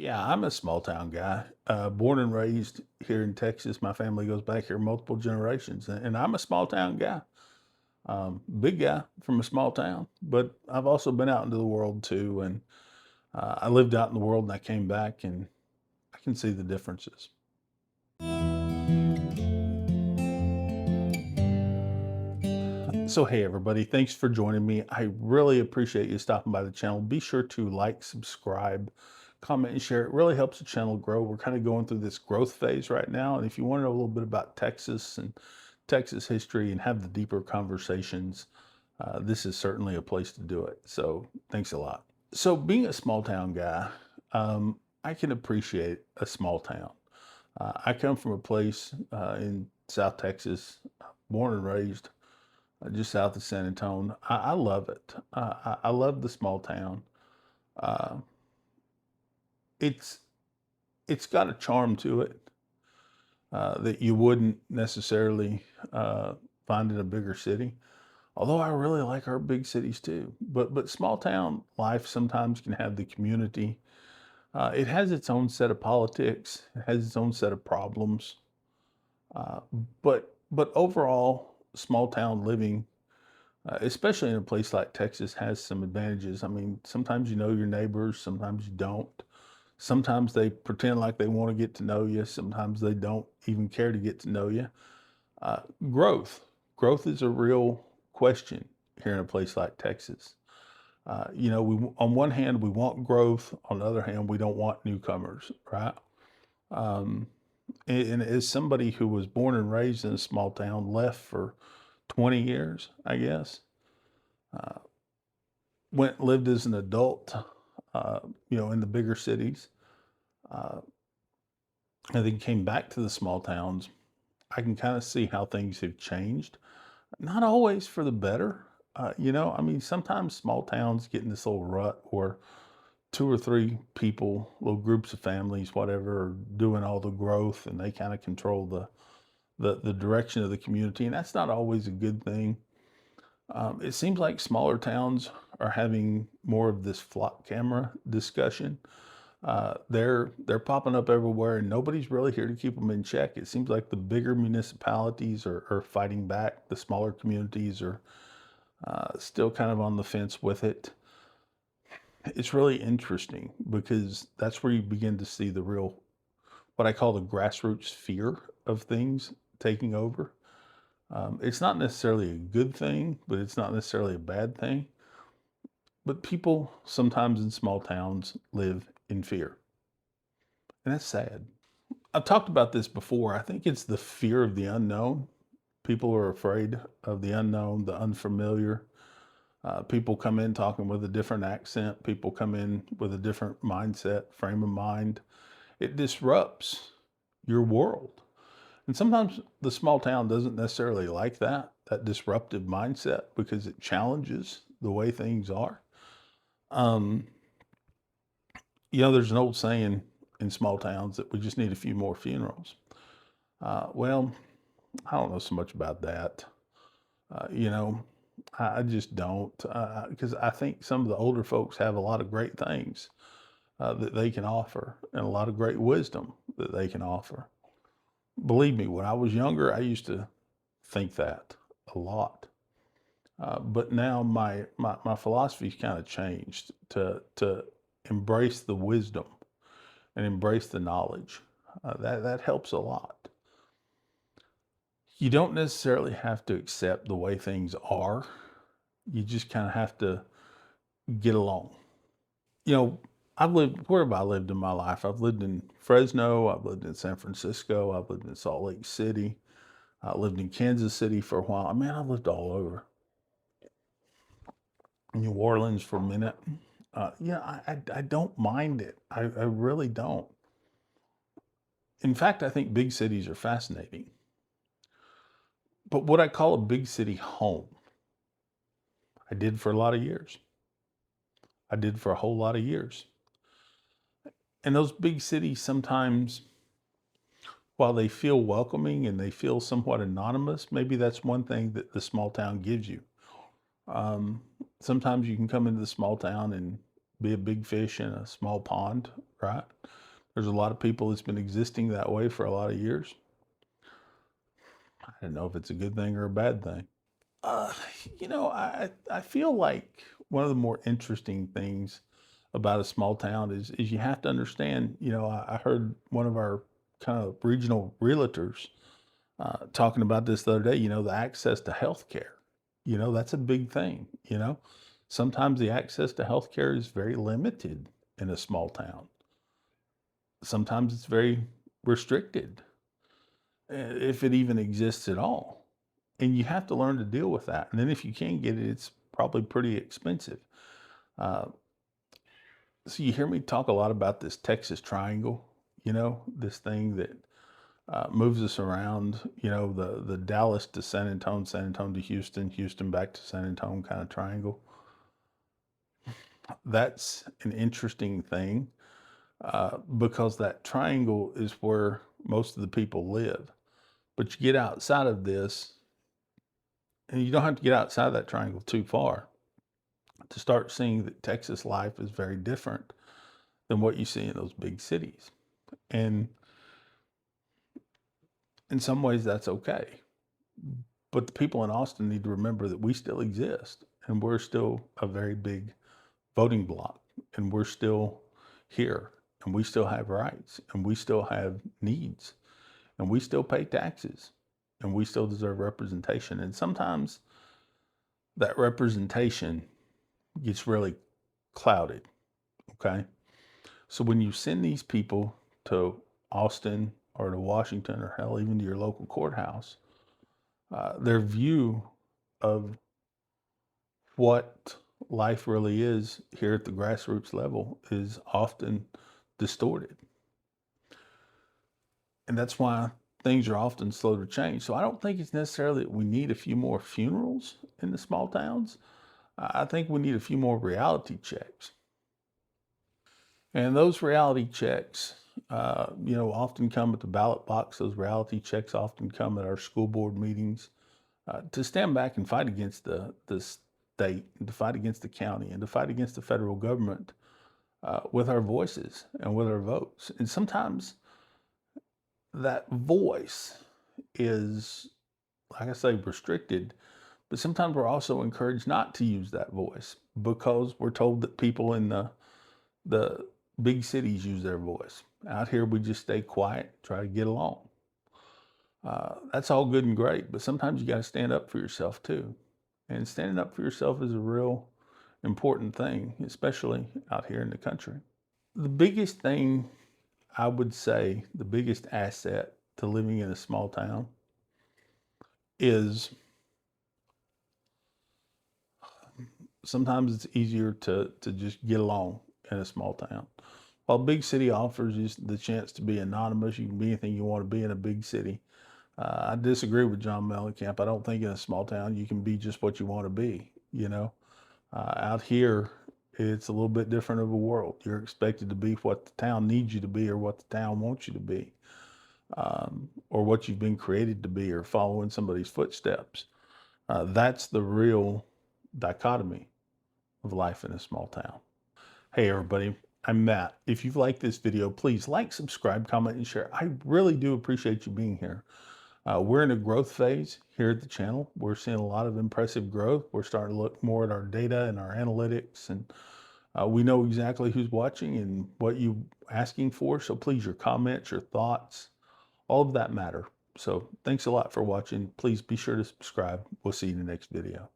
Yeah, I'm a small town guy. Born and raised here in Texas. My family goes back here multiple generations, and I'm a small town guy. Big guy from a small town, but I've also been out into the world too. And I lived out in the world and I came back and I can see the differences. So, hey, everybody, thanks for joining me. I really appreciate you stopping by the channel. Be sure to like, subscribe, comment, and share. It really helps the channel grow. We're kind of going through this growth phase right now. And if you want to know a little bit about Texas and Texas history and have the deeper conversations, this is certainly a place to do it. So, thanks a lot. So, being a small town guy, I can appreciate a small town. I come from a place in South Texas, born and raised just south of San Antonio. I love it. I love the small town. Uh, it's it's got a charm to it that you wouldn't necessarily find in a bigger city. Although I really like our big cities too. But small town life sometimes can have the community. It has its own set of politics. It has its own set of problems. Uh, but overall, small town living, especially in a place like Texas, has some advantages. I mean, sometimes you know your neighbors, sometimes you don't. Sometimes they pretend like they want to get to know you. Sometimes they don't even care to get to know you. Uh, growth. Growth is a real question here in a place like Texas. On one hand, we want growth. On the other hand, we don't want newcomers, right? Um, and as somebody who was born and raised in a small town, left for 20 years, I guess, uh, lived as an adult, uh, in the bigger cities, uh, and then came back to the small towns. I can kind of see how things have changed. Not always for the better. I mean, sometimes small towns get in this little rut where two or three people, little groups of families, whatever, are doing all the growth and they kind of control the direction of the community. And that's not always a good thing. It seems like smaller towns are having more of this flock camera discussion. They're popping up everywhere, and nobody's really here to keep them in check. It seems like the bigger municipalities are fighting back. The smaller communities are still kind of on the fence with it. It's really interesting because that's where you begin to see the real, what I call the grassroots fear of things taking over. It's not necessarily a good thing, but it's not necessarily a bad thing. But people sometimes in small towns live in fear, and that's sad. I've talked about this before. I think it's the fear of the unknown. People are afraid of the unknown, the unfamiliar. People come in talking with a different accent. People come in with a different mindset, frame of mind. It disrupts your world. And sometimes the small town doesn't necessarily like that disruptive mindset because it challenges the way things are. Um, there's an old saying in small towns that we just need a few more funerals. Well, I don't know so much about that. Uh, you know, I just don't, because I think some of the older folks have a lot of great things that they can offer and a lot of great wisdom that they can offer. Believe me, when I was younger, I used to think that a lot. But now my philosophy's kind of changed to embrace the wisdom and embrace the knowledge. That helps a lot. You don't necessarily have to accept the way things are. You just kind of have to get along. You know, I've lived where have I lived in my life? I've lived in Fresno, I've lived in San Francisco, I've lived in Salt Lake City, I lived in Kansas City for a while. I mean, I've lived all over. New Orleans for a minute. I don't mind it. I really don't. In fact, I think big cities are fascinating. But what I call a big city home, I did for a lot of years. I did for a whole lot of years. And those big cities sometimes, while they feel welcoming and they feel somewhat anonymous, maybe that's one thing that the small town gives you. Um, Sometimes you can come into the small town and be a big fish in a small pond, right? There's a lot of people that's been existing that way for a lot of years. I don't know if it's a good thing or a bad thing. Uh, I feel like one of the more interesting things about a small town is you have to understand. I heard one of our kind of regional realtors talking about this the other day. The access to healthcare. That's a big thing. Sometimes the access to healthcare is very limited in a small town. Sometimes it's very restricted, if it even exists at all. And you have to learn to deal with that. And then if you can't get it, it's probably pretty expensive. Uh, so you hear me talk a lot about this Texas Triangle, this thing that moves us around, the Dallas to San Antonio to Houston, Houston back to San Antonio kind of triangle. That's an interesting thing because that triangle is where most of the people live. But you get outside of this, and you don't have to get outside of that triangle too far to start seeing that Texas life is very different than what you see in those big cities. And in some ways, that's okay. But the people in Austin need to remember that we still exist and we're still a very big voting bloc and we're still here and we still have rights and we still have needs and we still pay taxes and we still deserve representation. And sometimes that representation gets really clouded. Okay. So when you send these people to Austin or to Washington or hell, even to your local courthouse, their view of what life really is here at the grassroots level is often distorted. And that's why things are often slow to change. So I don't think it's necessarily that we need a few more funerals in the small towns. I think we need a few more reality checks. And those reality checks, often come at the ballot box. Those reality checks often come at our school board meetings to stand back and fight against the state, and to fight against the county, and to fight against the federal government with our voices and with our votes. And sometimes that voice is, like I say, restricted, but sometimes we're also encouraged not to use that voice because we're told that people in the big cities use their voice. Out here, we just stay quiet, try to get along. That's all good and great, but sometimes you got to stand up for yourself too. And standing up for yourself is a real important thing, especially out here in the country. The biggest thing I would say, the biggest asset to living in a small town is sometimes it's easier to just get along in a small town. While big city offers you the chance to be anonymous, you can be anything you want to be in a big city. I disagree with John Mellencamp. I don't think in a small town you can be just what you want to be. Out here, it's a little bit different of a world. You're expected to be what the town needs you to be or what the town wants you to be, or what you've been created to be or following somebody's footsteps. That's the real dichotomy of life in a small town. Hey, everybody. I'm Matt. If you've liked this video, please like, subscribe, comment, and share. I really do appreciate you being here. We're in a growth phase here at the channel. We're seeing a lot of impressive growth. We're starting to look more at our data and our analytics, and we know exactly who's watching and what you're asking for. So please, your comments, your thoughts, all of that matter. So thanks a lot for watching. Please be sure to subscribe. We'll see you in the next video.